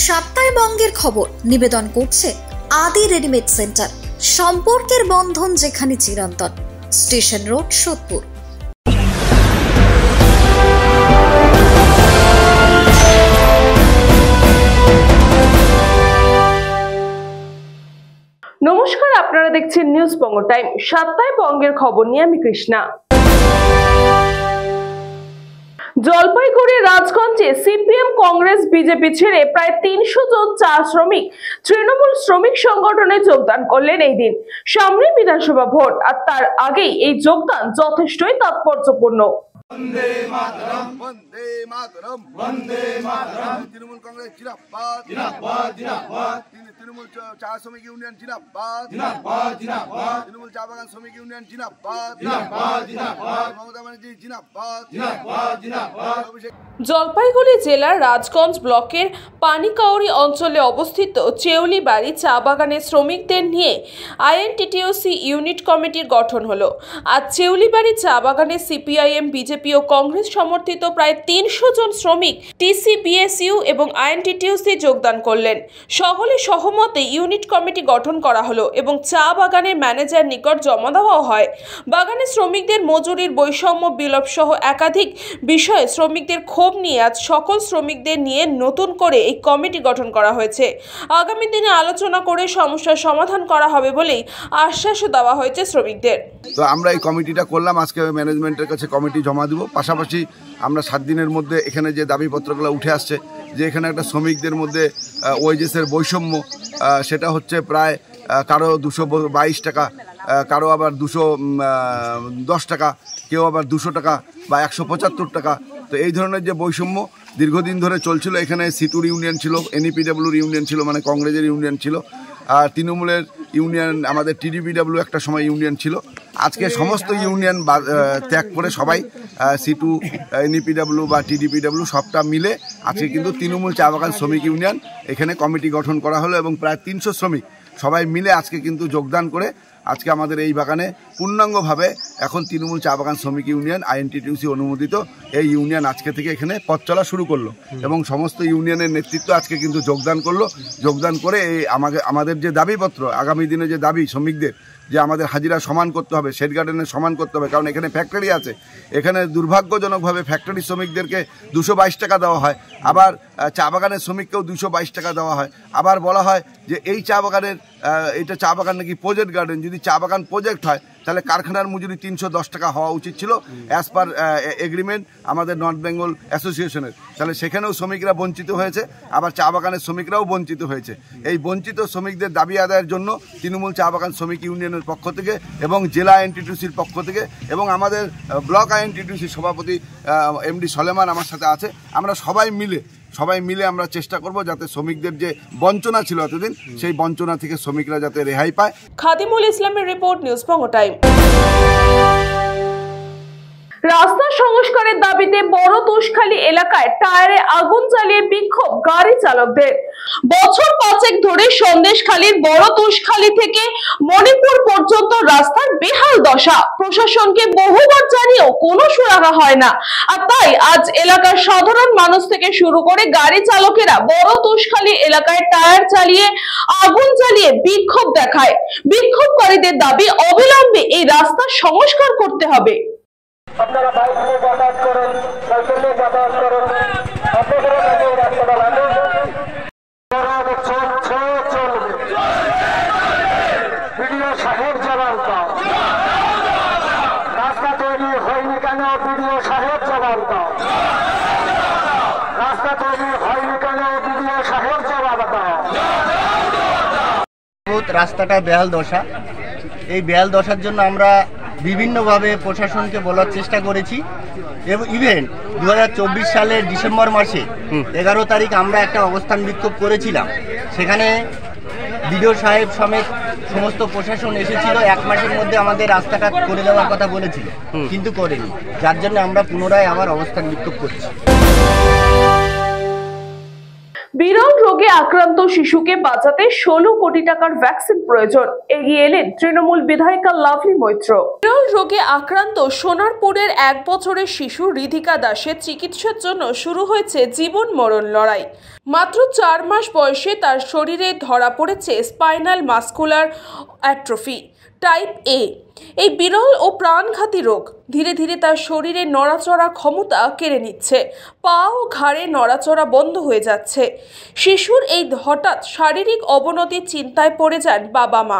সাপ্তাহে বঙ্গের খবর নিবেদন করছে আদি রেডিমেড সেন্টার। সম্পর্কের বন্ধন যেখানে চিরন্তন। Station road, Sodepur. নমস্কার, আপনারা দেখছেন নিউজ বঙ্গ টাইম। সাপ্তাহে বঙ্গের খবর নিয়ে আমি কৃষ্ণা। জলপাইগুড়ি রাজগঞ্জে সিপিএম, কংগ্রেস, বিজেপি ছেড়ে প্রায় 300 জন চা শ্রমিক তৃণমূল শ্রমিক সংগঠনে যোগদান করলেন এই দিন। সামনে বিধানসভা ভোট, আর তার আগেই এই যোগদান যথেষ্টই তাৎপর্যপূর্ণ। বন্দে মাতরম, বন্দে মাতরম, বন্দে মাতরম। তৃণমূল কংগ্রেস জিন্দাবাদ, জিন্দাবাদ, জিন্দাবাদ। তৃণমূল চা শ্রমিক ইউনিয়ন জিন্দাবাদ, জিন্দাবাদ, জিন্দাবাদ। তৃণমূল চা বাগান শ্রমিক ইউনিয়ন জিন্দাবাদ, জিন্দাবাদ, জিন্দাবাদ। মমতা ব্যানার্জি জিন্দাবাদ, জিন্দাবাদ, জিন্দাবাদ। জলপাইগুড়ি জেলার রাজগঞ্জ ব্লকের পানিকাউরি অঞ্চলে অবস্থিত চেউলিবাড়ি চা বাগানের শ্রমিকদের নিয়ে আইএনটিটিউসি ইউনিট কমিটির গঠন হলো। আজ চেউলিবাড়ি চা বাগানে সিপিআইএম, বিজেপি ও কংগ্রেস সমর্থিত প্রায় 300 জন শ্রমিক টিসিবিএসইউ এবং আইএনটিটিউসি যোগদান করলেন। সকলে সহমতে ইউনিট কমিটি গঠন করা হলো এবং চা বাগানের ম্যানেজার নিকট জমা দেওয়া হয়। বাগানের শ্রমিকদের মজুরির বৈষম্য বিলোপ সহ একাধিক বিষয়ে শ্রমিকদের ক্ষোভ নিয়ে আজ সকল শ্রমিকদের নিয়ে নতুন করে এই কমিটি গঠন করা হয়েছে। আগামী দিনে আলোচনা করে সমস্যার সমাধান করা হবে বলেই আশ্বাসও দেওয়া হয়েছে শ্রমিকদের। তো আমরা এই কমিটিটা করলাম, আজকে ম্যানেজমেন্টের কাছে কমিটি জমা দিব। পাশাপাশি আমরা 7 দিনের মধ্যে এখানে যে দাবিপত্রগুলো উঠে আসছে, যে এখানে একটা শ্রমিকদের মধ্যে ওয়েজেসের বৈষম্য, সেটা হচ্ছে প্রায় কারো 222 টাকা, কারো আবার 210 টাকা, কেউ আবার 200 টাকা বা 175 টাকা। তো এই ধরনের যে বৈষম্য দীর্ঘদিন ধরে চলছিল। এখানে সিটুর ইউনিয়ন ছিল, এনইপিডব্লিউর ইউনিয়ন ছিল, মানে কংগ্রেসের ইউনিয়ন ছিল, আর তৃণমূলের ইউনিয়ন, আমাদের টিডিপিডব্লিউ একটা সময় ইউনিয়ন ছিল। আজকে সমস্ত ইউনিয়ন ত্যাগ করে সবাই সিটু, এনইপিডব্লিউ বা টিডিপিডব্লিউ সবটা মিলে আজকে কিন্তু তৃণমূল চা বাগান শ্রমিক ইউনিয়ন এখানে কমিটি গঠন করা হলো এবং প্রায় 300 শ্রমিক সবাই মিলে আজকে কিন্তু যোগদান করে আজকে আমাদের এই বাগানে পূর্ণাঙ্গভাবে এখন তৃণমূল চা বাগান শ্রমিক ইউনিয়ন আইএনটিটিউসি অনুমোদিত এই ইউনিয়ন আজকে থেকে এখানে পথ চলা শুরু করলো এবং সমস্ত ইউনিয়নের নেতৃত্ব আজকে কিন্তু যোগদান করলো। যোগদান করে এই আমাদের যে দাবিপত্র, আগামী দিনে যে দাবি শ্রমিকদের, যে আমাদের হাজিরা সমান করতে হবে, শেড গার্ডেনের সমান করতে হবে, কারণ এখানে ফ্যাক্টরি আছে। এখানে দুর্ভাগ্যজনকভাবে ফ্যাক্টরি শ্রমিকদেরকে 222 টাকা দেওয়া হয়, আবার চা বাগানের শ্রমিককেও 222 টাকা দেওয়া হয়। আবার বলা হয় যে এই চা বাগানের এইটা চা বাগান নাকি প্রজেক্ট গার্ডেন, যদি চা বাগান প্রজেক্ট হয় তাহলে কারখানার মজুরি 310 টাকা হওয়া উচিত ছিল অ্যাজ পার এগ্রিমেন্ট আমাদের নর্থ বেঙ্গল অ্যাসোসিয়েশনের। তাহলে সেখানেও শ্রমিকরা বঞ্চিত হয়েছে, আবার চা বাগানের শ্রমিকরাও বঞ্চিত হয়েছে। এই বঞ্চিত শ্রমিকদের দাবি আদায়ের জন্য তৃণমূল চা বাগান শ্রমিক ইউনিয়নের পক্ষ থেকে এবং জেলা আইএনটিটিউসির পক্ষ থেকে এবং আমাদের ব্লক আইএনটিটিউসির সভাপতি এমডি সলেমান আমার সাথে আছে, আমরা সবাই মিলে আমরা চেষ্টা করব যাতে শ্রমিকদের যে বঞ্চনা ছিল এতদিন, সেই বঞ্চনা থেকে শ্রমিকরা যাতে রেহাই পায়। খাদিমুল ইসলামের রিপোর্ট, নিউজ বঙ্গ টাইম। রাস্তা সংস্কারের দাবিতে বড় তুষখালী এলাকায় টায়ারে আগুন জ্বালিয়ে বিক্ষোভ গাড়ি চালকদের। বছর 5 ধরে সন্দেশখালীর বড় তুষখালী থেকে মণিপুর পর্যন্ত রাস্তার বেহাল দশা। প্রশাসনকে বহুবার জানিয়েও কোনো সুরাহা হয় না, আর তাই আজ এলাকার সাধারণ মানুষ থেকে শুরু করে গাড়ি চালকেরা বড় তুষখালী এলাকায় টায়ার চালিয়ে আগুন জ্বালিয়ে বিক্ষোভ দেখায়। বিক্ষোভকারীদের দাবি অবিলম্বে এই রাস্তা সংস্কার করতে হবে। আপনারা বাইক নিয়ে যাতায়াত করেন, সাইকেল নিয়ে যাতায়াত করেন, আপনাদের কাছে রাস্তাটা লাগে চলবে। বিডিও সাহেব জবাব দাও, রাস্তা তৈরি হয়নি কেন? বিডিও সাহেব জবাব দাও, রাস্তা তৈরি হয়নি কেন? বিডিও সাহেব জবাব দাও। রাস্তাটা বেহাল দশা, এই বেহাল দশার জন্য আমরা বিভিন্নভাবে প্রশাসনকে বলার চেষ্টা করেছি এবং ইভেন 2024 সালের ডিসেম্বর মাসে 11 তারিখ আমরা একটা অবস্থান বিক্ষোভ করেছিলাম। সেখানে বিডিও সাহেব সমেত সমস্ত প্রশাসন এসেছিল, 1 মাসের মধ্যে আমাদের রাস্তাটা করে দেওয়ার কথা বলেছিল, কিন্তু করেনি, যার জন্য আমরা পুনরায় আবার অবস্থান বিক্ষোভ করছি। বিরল রোগে আক্রান্ত শিশুকে বাঁচাতে 16 কোটি টাকার ভ্যাকসিন প্রয়োজন, এগিয়ে এলেন তৃণমূল বিধায়িকা লাভলি মৈত্র। বিরল রোগে আক্রান্ত সোনারপুরের 1 বছরের শিশু রিধিকা দাসের চিকিৎসার জন্য শুরু হয়েছে জীবন মরণ লড়াই। মাত্র 4 মাস বয়সে তার শরীরে ধরা পড়েছে স্পাইনাল মাস্কুলার অ্যাট্রফি টাইপ এ। এই বিরল ও প্রাণঘাতী রোগ ধীরে ধীরে তার শরীরে নড়াচড়া ক্ষমতা কেড়ে নিচ্ছে। পা ও ঘাড়ে নড়াচড়া বন্ধ হয়ে যাচ্ছে। শিশুর এই হঠাৎ শারীরিক অবনতির চিন্তায় পড়ে যান বাবা মা।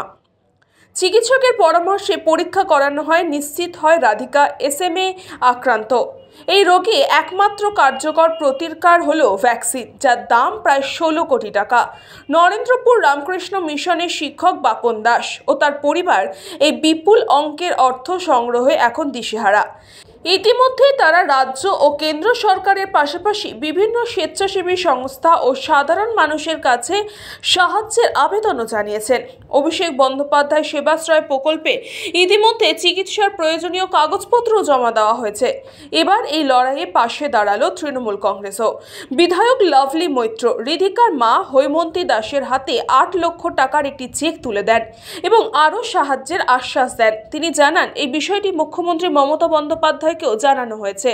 চিকিৎসকের পরামর্শে পরীক্ষা করানো হয়, নিশ্চিত হয় রাধিকা SMA আক্রান্ত। এই রোগে একমাত্র কার্যকর প্রতিকার হলো ভ্যাকসিন, যার দাম প্রায় 16 কোটি টাকা। নরেন্দ্রপুর রামকৃষ্ণ মিশনের শিক্ষক বাপন দাস ও তার পরিবার এই বিপুল অঙ্কের অর্থ সংগ্রহে এখন দিশেহারা। ইতিমধ্যে তারা রাজ্য ও কেন্দ্র সরকারের পাশাপাশি বিভিন্ন স্বেচ্ছাসেবী সংস্থা ও সাধারণ মানুষের কাছে সাহায্যের আবেদনও জানিয়েছেন। অভিষেক বন্দ্যোপাধ্যায় সেবাশ্রয় প্রকল্পে ইতিমধ্যে চিকিৎসার প্রয়োজনীয় কাগজপত্র জমা দেওয়া হয়েছে। এবার এই লড়াইয়ে পাশে দাঁড়ালো তৃণমূল কংগ্রেসও। বিধায়ক লাভলি মৈত্র রিধিকার মা হৈমন্তী দাসের হাতে 8 লক্ষ টাকার একটি চেক তুলে দেন এবং আরও সাহায্যের আশ্বাস দেন। তিনি জানান, এই বিষয়টি মুখ্যমন্ত্রী মমতা বন্দ্যোপাধ্যায় জানানো হয়েছে।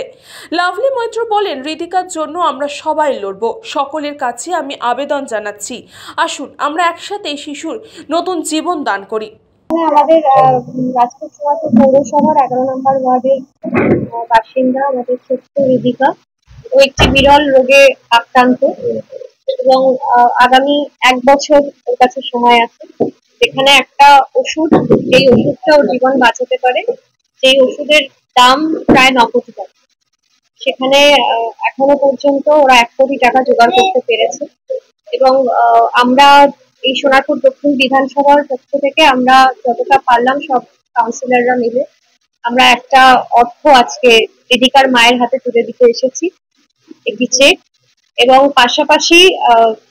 লাভলি মৈত্র বলেন, রিধিকার জন্য আমরা সবাই লড়ব। সকলের কাছে আমি আবেদন জানাচ্ছি, আসুন আমরা একসাথে শিশুর নতুন জীবন দান করি। আমাদের রাজপুর পৌরসভার 11 নম্বর ওয়ার্ডের বাসিন্দা আমাদের ছোট্ট রিধিকা, ও একটি বিরল রোগে আক্রান্ত এবং আগামী 1 বছর ওর কাছে সময় আছে, যেখানে একটা ওষুধ, এই ওষুধটা ওর জীবন বাঁচাতে পারে, সেই ওষুধের দাম প্রায় 9 কোটি টাকা। সেখানে এখনো পর্যন্ত ওরা 1 কোটি টাকা জোগাড় করতে পেরেছে এবং আমরা এই সোনারপুর দক্ষিণ বিধানসভার পক্ষ থেকে আমরা যতটা পারলাম সব কাউন্সিলররা মিলে আমরা একটা অর্থ আজকে রিধিকার মায়ের হাতে তুলে দিতে এসেছি, একটি চেক। এবং পাশাপাশি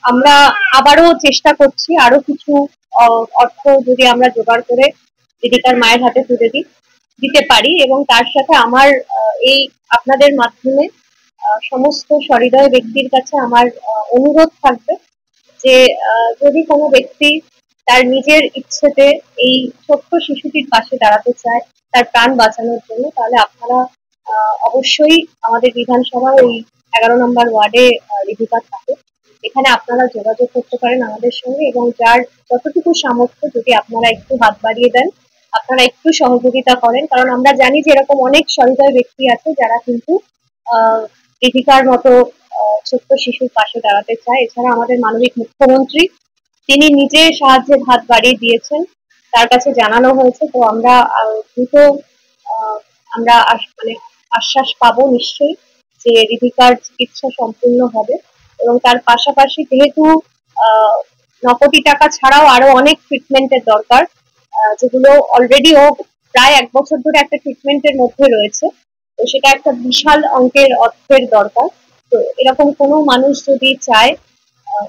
আমরা আবারও চেষ্টা করছি আরো কিছু অর্থ যদি আমরা জোগাড় করে রিধিকার মায়ের হাতে তুলে দিতে পারি। এবং তার সাথে আমার এই আপনাদের মাধ্যমে সমস্ত সহৃদয় ব্যক্তির কাছে আমার অনুরোধ থাকবে যে যদি কোনো ব্যক্তি তার নিজের ইচ্ছেতে এই ছোট্ট শিশুটির পাশে দাঁড়াতে চায় তার প্রাণ বাঁচানোর জন্য, তাহলে আপনারা অবশ্যই আমাদের বিধানসভার ওই 11 নম্বর ওয়ার্ডে রিধিকা থাকে, এখানে আপনারা যোগাযোগ করতে পারেন আমাদের সঙ্গে এবং যার যতটুকু সামর্থ্য যদি আপনারা একটু হাত বাড়িয়ে দেন, আপনারা একটু সহযোগিতা করেন, কারণ আমরা জানি যে এরকম অনেক সহৃদয় ব্যক্তি আছে যারা কিন্তু রিধিকার মতো ছোট্ট শিশুর পাশে দাঁড়াতে চায়। এছাড়া আমাদের মাননীয় মুখ্যমন্ত্রী তিনি নিজে সাহায্যের হাত বাড়িয়ে দিয়েছেন, তার কাছে জানানো হয়েছে। তো আমরা দ্রুত আমরা মানে আশ্বাস পাবো নিশ্চয়ই যে রিধিকার চিকিৎসা সম্পূর্ণ হবে। এবং তার পাশাপাশি যেহেতু 9 কোটি টাকা ছাড়াও আরো অনেক ট্রিটমেন্টের দরকার, যেগুলো অলরেডি ও প্রায় 1 বছর ধরে একটা ট্রিটমেন্টের মধ্যে রয়েছে, তো সেটা একটা বিশাল অঙ্কের অর্থের দরকার। তো এরকম কোনো মানুষ যদি চায়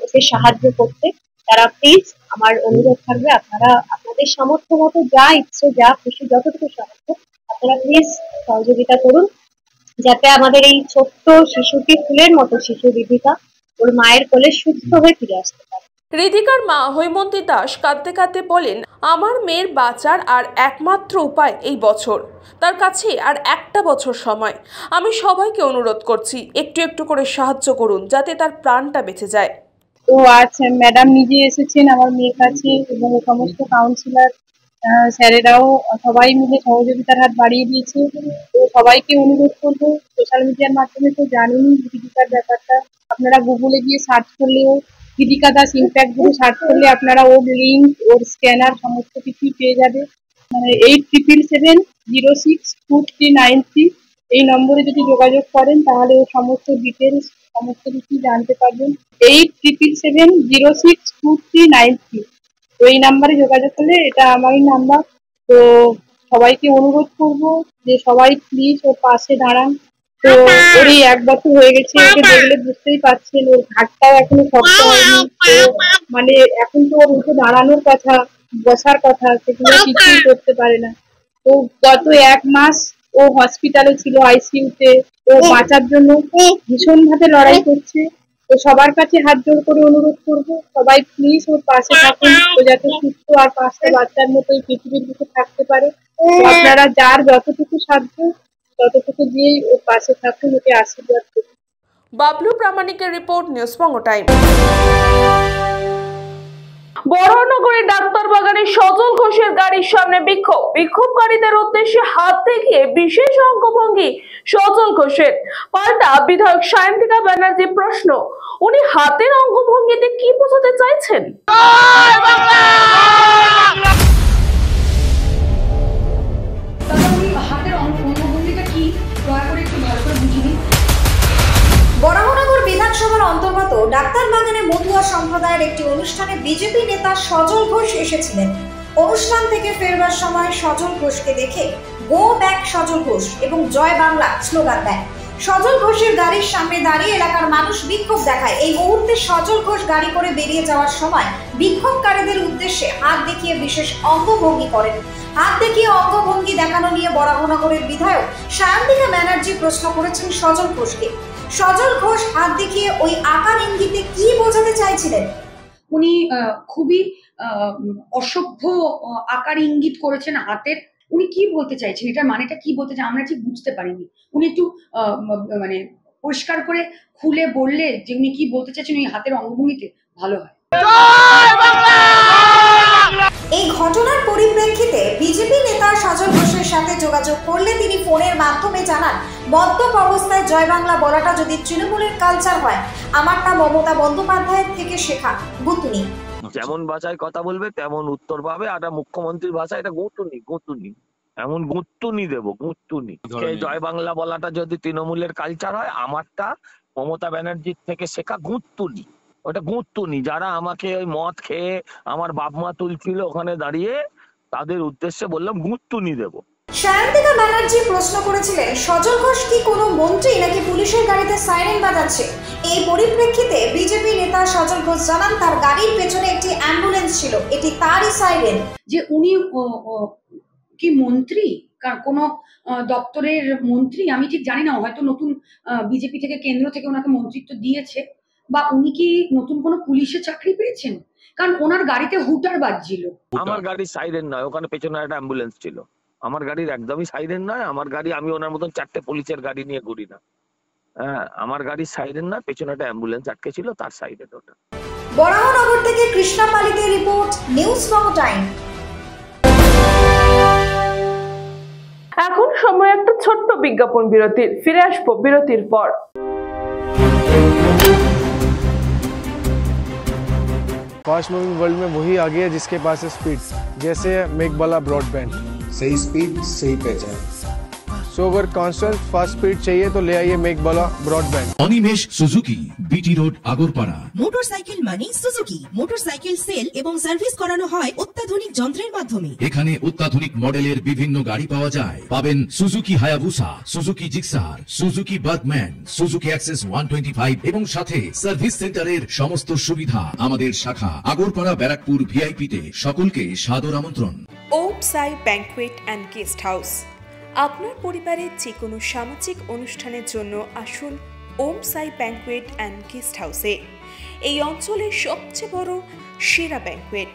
একে সাহায্য করতে, তারা প্লিজ, আমার অনুরোধ থাকবে আপনারা আপনাদের সামর্থ্য মতো যা ইচ্ছে যা খুশি যতটুকু সামর্থ্য আপনারা প্লিজ সহযোগিতা করুন, যাতে আমাদের এই ছোট্ট শিশুটি ফুলের মতো শিশু রিধিকা ওর মায়ের কোলে সুস্থ হয়ে ফিরে আসতে পারে। রিধিকার মা হৈমন্তী দাস কাঁদতে কাঁদতে বলেন, আমার মেয়ের বাঁচার আর একমাত্র উপায় এই বছর, তার কাছে আর 1টা বছর সময়। আমি সবাইকে অনুরোধ করছি একটু একটু করে সাহায্য করুন যাতে তার প্রাণটা বেঁচে যায়। তো আজ ম্যাডাম নিজে এসেছেন আমার মেয়ের কাছে এবং সমস্ত কাউন্সিলর স্যারেরাও সবাই মিলে সহযোগিতার হাত বাড়িয়ে দিয়েছে। তো সবাইকে অনুরোধ করবো, সোশ্যাল মিডিয়ার মাধ্যমে তো জানেনই রিধিকার ব্যাপারটা, আপনারা গুগলে গিয়ে সার্চ করলেও রিধিকা দাস ইম্প্যাক্ট গুলো সার্চ করলে আপনারা ওর লিঙ্ক, ওর স্ক্যানার সমস্ত কিছুই পেয়ে যাবে। 8777062393 এই নম্বরে যদি যোগাযোগ করেন তাহলে ওর সমস্ত ডিটেলস সমস্ত কিছু জানতে পারবেন। 8777062393 তো এই নাম্বারে যোগাযোগ করলে, এটা আমারই নাম্বার। তো সবাইকে অনুরোধ করবো যে সবাই প্লিজ ওর পাশে দাঁড়ান। তো ওর এই 1 বছর হয়ে গেছে, ওকে দেখলে বুঝতেই পারছেন ওর ঘাটটাও এখনো শক্ত হয়নি। তো মানে এখন তো ওর উঠে দাঁড়ানোর কথা, বসার কথা, সেগুলো কিছুই করতে পারে না। তো গত 1 মাস ও হসপিটালে ছিল, ICU-তে। ও বাঁচার জন্য ভীষণ ভাবে লড়াই করছে। তো তো সবার কাছে হাত জোড় করে অনুরোধ করবো, সবাই প্লিজ ওর পাশে থাকুন, ও যাতে সুস্থ আর 5টা বাচ্চার মতো এই পৃথিবীর বুকে থাকতে পারে। আপনারা যার যতটুকু সাধ্য ততটুকু দিয়েই ওর পাশে থাকুন, ওকে আশীর্বাদ করুন। বাবলু প্রামাণিকের রিপোর্ট, নিউজবঙ্গ টাইম। বরাহনগরের ডাক্তারবাগানে সজল ঘোষের গাড়ির সামনে বিক্ষোভকারীদের উদ্দেশ্যে হাত দেখিয়ে বিশেষ অঙ্গভঙ্গি সজল ঘোষের। পাল্টা বিধায়ক সায়ন্তিকা ব্যানার্জি প্রশ্ন, উনি হাতের অঙ্গভঙ্গিতে কি বোঝাতে চাইছেন? বরাহনগর বিধানসভার অন্তর্গত ডাক্তারবাগানে মতুয়া সম্প্রদায়ের একটি অনুষ্ঠানে বিজেপি নেতা সজল ঘোষ এসেছিলেন। অনুষ্ঠান থেকে ফেরবার সময় সজল ঘোষকে দেখে গো ব্যাক সজল ঘোষ এবং জয় বাংলা স্লোগান দেয়। সজল ঘোষের গাড়ির সামনে দাঁড়িয়ে এলাকার মানুষ বিক্ষোভ দেখায়। এই মুহূর্তে সজল ঘোষ গাড়ি করে বেরিয়ে যাওয়ার সময় বিক্ষোভকারীদের উদ্দেশ্যে হাত দেখিয়ে বিশেষ অঙ্গভঙ্গি করেন। হাত দেখিয়ে অঙ্গভঙ্গি দেখানো নিয়ে বরাহনগরের বিধায়ক সায়ন্তিকা ব্যানার্জি প্রশ্ন করেছেন সজল ঘোষকে। সজল ঘোষ হাত দেখিয়ে ওই আকার ইঙ্গিতে কি বোঝাতে চাইছিলেন? উনি খুবই অসভ্য আকার ইঙ্গিত করেছেন হাতের। উনি কি বলতে চাইছেন, এটার মানেটা কি বলতে চাই আমরা ঠিক বুঝতে পারিনি। উনি একটু মানে পরিষ্কার করে খুলে বললে যে উনি কি বলতে চাইছেন ওই হাতের অঙ্গভঙ্গিতে, ভালো হয়। এই ঘটনার পরিপ্রেক্ষিতে বিজেপি নেতা সজল ঘোষের সাথে যোগাযোগ করলে তিনি ফোনের মাধ্যমে জানান, মদ্যপ অবস্থায় জয় বাংলা বলাটা যদি তৃণমূলের কালচার হয়, আমারটা মমতা বন্দ্যোপাধ্যায়ের থেকে শেখা গুতুনি। যেমন ভাষায় কথা বলবে তেমন উত্তর পাবে। আর মুখ্যমন্ত্রীর ভাষা এটা গুতুনি এমন গুতুনি দেবো, গুতুনি। জয় বাংলা বলাটা যদি তৃণমূলের কালচার হয়, আমারটা মমতা ব্যানার্জির থেকে শেখা গুতুনি। ওটা গুতুনি। যারা আমাকে ওই মদ খেয়ে আমার বাপ মা তুলছিল ওখানে দাঁড়িয়ে, তাদের উদ্দেশ্যে বললাম গুতুনি দেবো। সায়ন্তিকা ব্যানার্জি প্রশ্ন করেছিলেন, সজল ঘোষ কি কোনো মন্ত্রী নাকি পুলিশের গাড়িতে সাইরেন বাজাচ্ছে? এই পরিপ্রেক্ষিতে বিজেপি নেতা সজল ঘোষ জানান, তার গাড়ির পেছনে একটি অ্যাম্বুলেন্স ছিল, এটি তারই সাইরেন। যে উনি কি মন্ত্রী, কোনো দপ্তরের মন্ত্রী, আমি ঠিক জানি না। হয়তো নতুন বিজেপি থেকে কেন্দ্র থেকে ওনাকে মন্ত্রিত্ব দিয়েছে, বা উনি কি নতুন কোনো পুলিশে চাকরি পেয়েছেন, কারণ ওনার গাড়িতে হুটার বাজছিল। আমার গাড়ির সাইরেন নয়, ওখানে পেছনে একটা অ্যাম্বুলেন্স ছিল। আমার গাড়ির একদমই সাইরেন নয়। আমার গাড়ি, আমি ওনার মতন 4টে পুলিশের গাড়ি নিয়ে ঘুরি না। হ্যাঁ, আমার গাড়ির সাইরেন নয়, পেছনে একটা অ্যাম্বুলেন্স আটকে ছিল, তার সাইরেন ওটা। বরাহনগর থেকে কৃষ্ণা পালিতের রিপোর্ট, নিউজবঙ্গ টাইম। এখন সময় একটা ছোট্ট বিজ্ঞাপন বিরতির। ফিরে আসবো বিরতির পর। फास्ट मूविंग वर्ल्ड में वही आ गया जिसके पास है स्पीड, जैसे मेघबाला ब्रॉडबैंड। सही स्पीड सही पहचान। सो अगर कांस्टेंट फास्ट स्पीड चाहिए तो ले आइए Meghbala broadband. Animesh Suzuki, BT road, Agarpara. Motorcycle মানে সুজুকি। মোটরসাইকেল সেল এবং সার্ভিস করানো হয় অত্যাধুনিক যন্ত্রের মাধ্যমে। এখানে অত্যাধুনিক মডেলের বিভিন্ন গাড়ি পাওয়া যায়। পাবেন Suzuki Hayabusa, Suzuki Gixxer, Suzuki Bergman, Suzuki access 125 এবং সাথে সার্ভিস সেন্টারের সমস্ত সুবিধা। আমাদের শাখা আগরপাড়া ব্যারাকপুর ভিআইপি তে। সকলকে সাদর আমন্ত্রণ। ওম সাই ব্যাংকুয়েট অ্যান্ড গেস্ট হাউস। আপনার পরিবারের যে কোনো সামাজিক অনুষ্ঠানের জন্য আসুন ওম সাই ব্যাংকুয়েট অ্যান্ড গেস্ট হাউসে। এই অঞ্চলের সবচেয়ে বড় সেরা ব্যাংকুয়েট।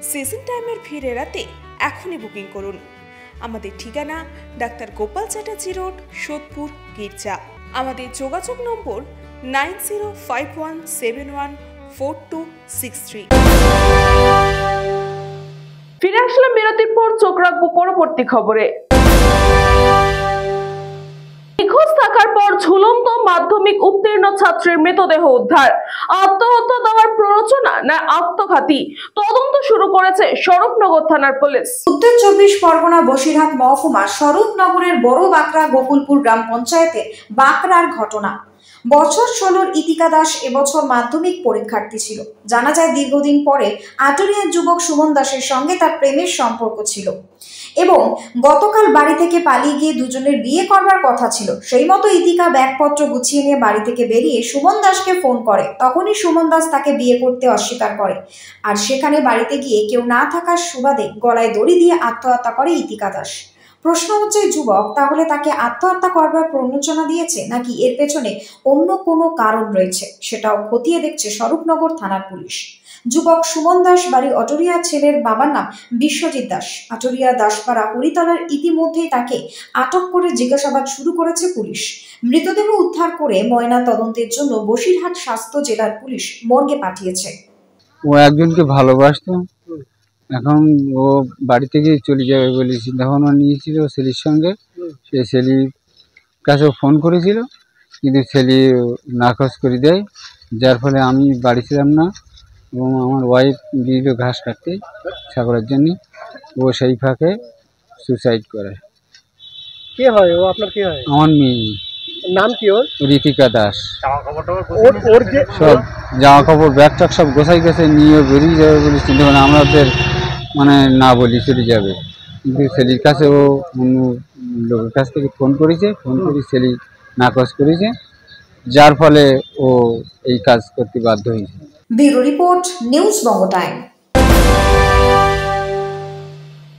সিজন টাইমের ভিড় এড়াতে এখনই বুকিং করুন। আমাদের ঠিকানা ডাক্তার গোপাল চ্যাটার্জি রোড, সোদপুর, গির্জা। আমাদের যোগাযোগ নম্বর 9051714263। ফিরে আসলাম বিরতির পর। চোখ রাখবো পরবর্তী খবরে। নিখোঁজ থাকার পর ঝুলন্ত মাধ্যমিক উত্তীর্ণ ছাত্রের মৃতদেহ উদ্ধার। আত্মহত্যা দেওয়ার প্ররোচনা না আত্মঘাতী, তদন্ত শুরু করেছে স্বরূপনগর থানার পুলিশ। উত্তর 24 পরগনা বসিরহাট মহকুমা স্বরূপনগরের বড় বাঁকড়া গোকুলপুর গ্রাম পঞ্চায়েতে বাঁকড়ার ঘটনা। বছর 16 ইতিকা দাস এবছর মাধ্যমিক পরীক্ষার্থী ছিল। জানা যায় দীর্ঘদিন পরে আটুরিয়ার যুবক সুমন দাসের সঙ্গে তার প্রেমের সম্পর্ক ছিল এবং গতকাল বাড়ি থেকে পালিয়ে গিয়ে দুজনের বিয়ে করবার কথা ছিল। সেই মতো ইতিকা ব্যাগপত্র গুছিয়ে নিয়ে বাড়ি থেকে বেরিয়ে সুমন দাসকে ফোন করে। তখনই সুমন দাস তাকে বিয়ে করতে অস্বীকার করে, আর সেখানে বাড়িতে গিয়ে কেউ না থাকার সুবাদে গলায় দড়ি দিয়ে আত্মহত্যা করে ইতিকা দাস। প্রশ্ন হচ্ছে, যুবক তাহলে তাকে আত্মহত্যা করবার প্ররোচনা দিয়েছে নাকি এর পেছনে অন্য কোনো কারণ রয়েছে, সেটাও খতিয়ে দেখছে স্বরূপনগর থানার পুলিশ। যুবক সুমন দাস, বাড়ি অটরিয়া, ছেলের বাবার নাম বিশ্বজিৎ দাস, আটরিয়া দাসপাড়া হরিতলার। ইতিমধ্যেই তাকে আটক করে জিজ্ঞাসাবাদ শুরু করেছে পুলিশ। মৃতদেহ উদ্ধার করে ময়না তদন্তের জন্য বসিরহাট স্বাস্থ্য জেলার পুলিশ মর্গে পাঠিয়েছে। ও একজনকে ভালোবাসতো, এখন ও বাড়ি থেকে চলে যাবে বলে চিন্তা ভাবনা নিয়েছিল ছেলের সঙ্গে। সে ছেলের কাছে ফোন করেছিল, কিন্তু ছেলে নাকচ করে দেয়, যার ফলে আমি বাড়ি ছিলাম না এবং আমার ওয়াইফ গিয়েছিল ঘাস কাটতে ছাগলের জন্য। ও সেই ফাঁকে সুসাইড করে। কে হয় ও? আপনার কে হয়? আমার মেয়ে। নাম কি ওর? ঋতিকা দাস। ওর যে সব জামা কাপড় ব্যাগ ট্যাগ সব গোছাই গেছে, নিয়ে বেরিয়ে যাবে বলে চিন্তা ভাবনা আমাদের না বলি চলে যাবে, কিন্তু ছেলের কাছে ও অন্য লোকের কাছ থেকে ফোন করেছে, ফোন করে ছেলে নাকচ করেছে, যার ফলে ও এই কাজ করতে বাধ্য হয়েছে। ব্যুরো রিপোর্ট, নিউজ বঙ্গ টাইম।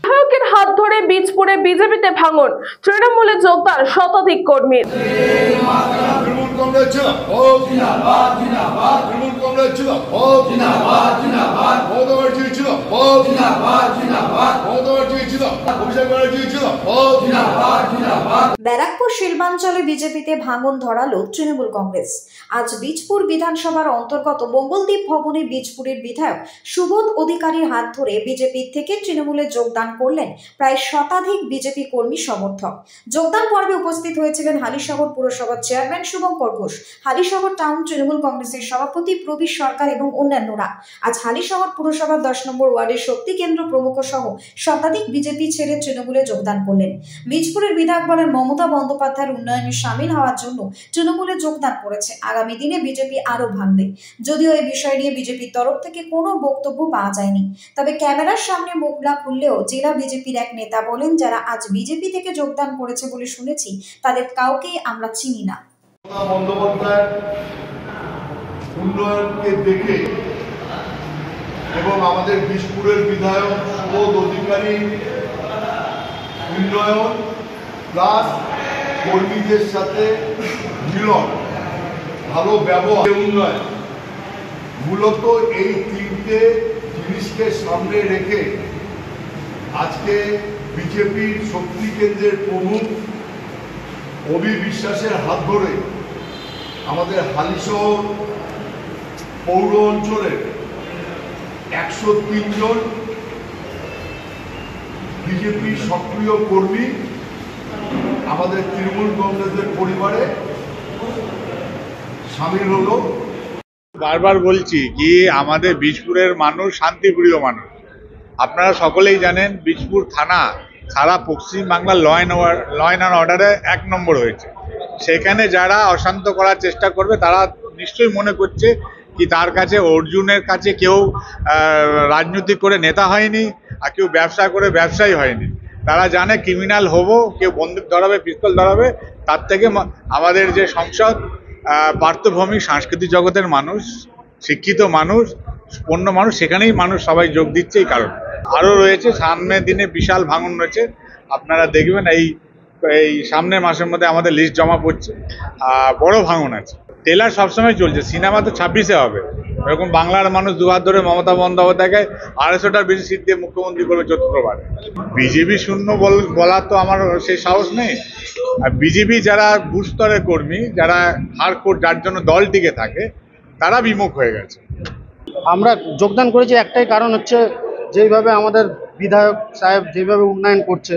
বিধায়কের হাত ধরে বীজপুরে বিজেপিতে ভাঙন, তৃণমূলে যোগদান শতাধিক কর্মীর। ব্যারাকপুর শিল্পাঞ্চলে বিজেপিতে ভাঙন ধরালো তৃণমূল কংগ্রেস। আজ বীজপুর বিধানসভার অন্তর্গত মঙ্গলদ্বীপ ভবনে বীজপুরের বিধায়ক সুবোধ অধিকারীর হাত ধরে বিজেপি থেকে তৃণমূলে যোগদান করলেন প্রায় শতাধিক বিজেপি কর্মী সমর্থক। যোগদান পর্বে উপস্থিত হয়েছিলেন হালিশহর পুরসভার চেয়ারম্যান শুভঙ্কর ঘোষ, হালিশহর টাউন তৃণমূল কংগ্রেসের সভাপতি প্রবীর সরকার এবং অন্যান্যরা। আজ হালিশহর পুরসভার 10 নম্বর ওয়ার্ডের শক্তি কেন্দ্র প্রমুখ সহ শতাধিক বিজেপি ছেড়ে তৃণমূলে যোগদান করলেন। বীজপুরের বিধায়ক বলেন, মমতা বন্দ্যোপাধ্যায়ের উন্নয়নে সামিল হওয়ার জন্য তৃণমূলে যোগদান করেছে। আগামী দিনে বিজেপি আরো ভাঙবে। যদিও এই বিষয় নিয়ে বিজেপির তরফ থেকে কোনো বক্তব্য পাওয়া যায়নি, তবে ক্যামেরার সামনে মুখ না খুললেও জেলা বিজেপির এক নেতা বলেন, যারা আজ বিজেপি থেকে যোগদান করেছে বলে শুনেছি তাদের কাউকেই আমরা চিনি না। মমতা বন্দ্যোপাধ্যায়ের উন্নয়নকে দেখে এবং আমাদের বীজপুরের বিধায়ক সুবোধ অধিকারী উন্নয়ন প্লাস কর্মীদের সাথে মিলন, ভালো ব্যবহার, উন্নয়ন, মূলত এই তিনটে জিনিসকে সামনে রেখে আজকে বিজেপির শক্তি কেন্দ্রের প্রমুখ অভি বিশ্বাসের হাত ধরে আমাদের হালিশহর পৌর অঞ্চলের 103 জন বিজেপি সক্রিয় কর্মী আমাদের তৃণমূল কংগ্রেসের পরিবারে সামিল হলো। বারবার বলছি কি আমাদের বীজপুরের মানুষ শান্তিপ্রিয় মানুষ। আপনারা সকলেই জানেন বীজপুর থানা সারা পশ্চিমবাংলার ল অ্যান্ড অর্ডারে 1 নম্বর হয়েছে। সেখানে যারা অশান্ত করার চেষ্টা করবে তারা নিশ্চয়ই মনে করছে কি তার কাছে অর্জুনের কাছে কেউ রাজনীতি করে নেতা হয়নি আর কেউ ব্যবসা করে ব্যবসায়ী হয়নি। তারা জানে ক্রিমিনাল হবো, কেউ বন্দুক ধরাবে, পিস্তল ধরাবে, তার থেকে আমাদের যে সংসদ পার্থভূমি সাংস্কৃতিক জগতের মানুষ, শিক্ষিত মানুষ, পণ্য মানুষ, সেখানেই মানুষ সবাই যোগ দিচ্ছে। এই কারণে আরও রয়েছে সামনের দিনে বিশাল ভাঙন রয়েছে। আপনারা দেখবেন এই সামনের মাসের মধ্যে আমাদের লিস্ট জমা পড়ছে, বড় ভাঙন আছে। ট্রেলার সবসময় চলছে, সিনেমা তো 26-এ হবে। এরকম বাংলার মানুষ দুহাত ধরে মমতা বন্দ্যোপাধ্যায়কে 250টার বেশি সিট দিয়ে মুখ্যমন্ত্রী করবে 4বার। বিজেপি শূন্য বলার তো আমার সেই সাহস নেই। আর বিজেপি যারা বুথ স্তরের কর্মী, যারা হারকোর, যার জন্য দল টিকে থাকে, তারা বিমুখ হয়ে গেছে। আমরা যোগদান করেছি একটাই কারণ হচ্ছে, যেইভাবে আমাদের বিধায়ক সাহেব যেভাবে উন্নয়ন করছে,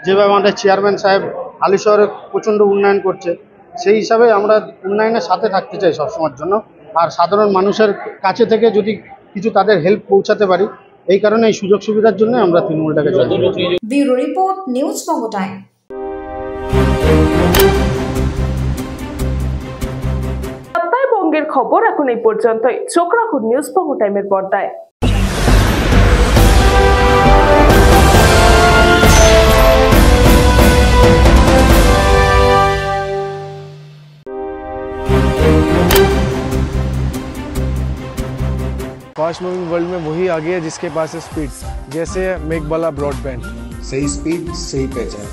যেভাবে আমাদের চেয়ারম্যান সাহেব হালিশহরে প্রচণ্ড উন্নয়ন করছে, সেই হিসাবে আমরা উন্নয়নের সাথে থাকতে চাই সবসময়ের জন্য। আর সাধারণ মানুষের কাছে থেকে যদি কিছু তাদের হেল্প পৌঁছাতে পারি, এই কারণে এই সুযোগ সুবিধার জন্য আমরা তৃণমূলটাকে জয়েন করেছি। ব্যুরো রিপোর্ট, নিউজ বঙ্গ টাইম। বঙ্গের খবর এখন এই পর্যন্তই। চোখ রাখুন নিউজ বঙ্গ টাইমের পর্দায়। फास्ट मूविंग वर्ल्ड में वही आगे है जिसके पास है स्पीड, जैसे मेघबाला ब्रॉडबैंड। सही स्पीड, सही पहचान।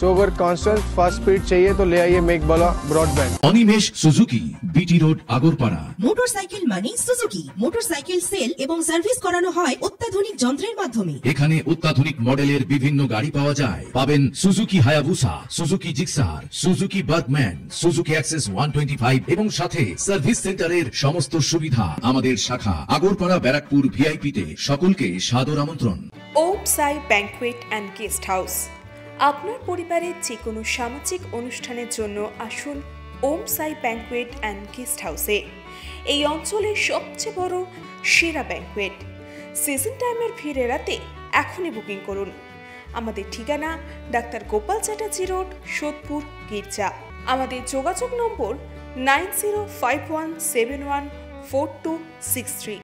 सो अगर कांस्टेंट फास्ट स्पीड चाहिए तो ले आइए Meghbala broadband. Animesh Suzuki, BT road, Agarpara. Motorcycle মানে সুজুকি। মোটরসাইকেল সেল এবং সার্ভিস করানো হয় অত্যাধুনিক যন্ত্রের মাধ্যমে। এখানে অত্যাধুনিক মডেলের বিভিন্ন গাড়ি পাওয়া যায়। পাবেন Suzuki Hayabusa, Suzuki Gixxer, Suzuki Bergman, Suzuki access 125 এবং সাথে সার্ভিস সেন্টারের সমস্ত সুবিধা। আমাদের শাখা আগরপাড়া ব্যারাকপুর ভিআইপি তে। সকলকে সাদর আমন্ত্রণ। ওম সাই ব্যাংকুয়েট অ্যান্ড গেস্ট হাউস। আপনার পরিবারের যে কোনো সামাজিক অনুষ্ঠানের জন্য আসুন ওম সাই ব্যাংকুয়েট অ্যান্ড গেস্ট হাউসে। এই অঞ্চলের সবচেয়ে বড় সেরা ব্যাংকুয়েট। সিজন টাইমের ভিড় এড়াতে এখনই বুকিং করুন। আমাদের ঠিকানা ডাক্তার গোপাল চ্যাটার্জি রোড, সোদপুর, গির্জা। আমাদের যোগাযোগ নম্বর 9051714263।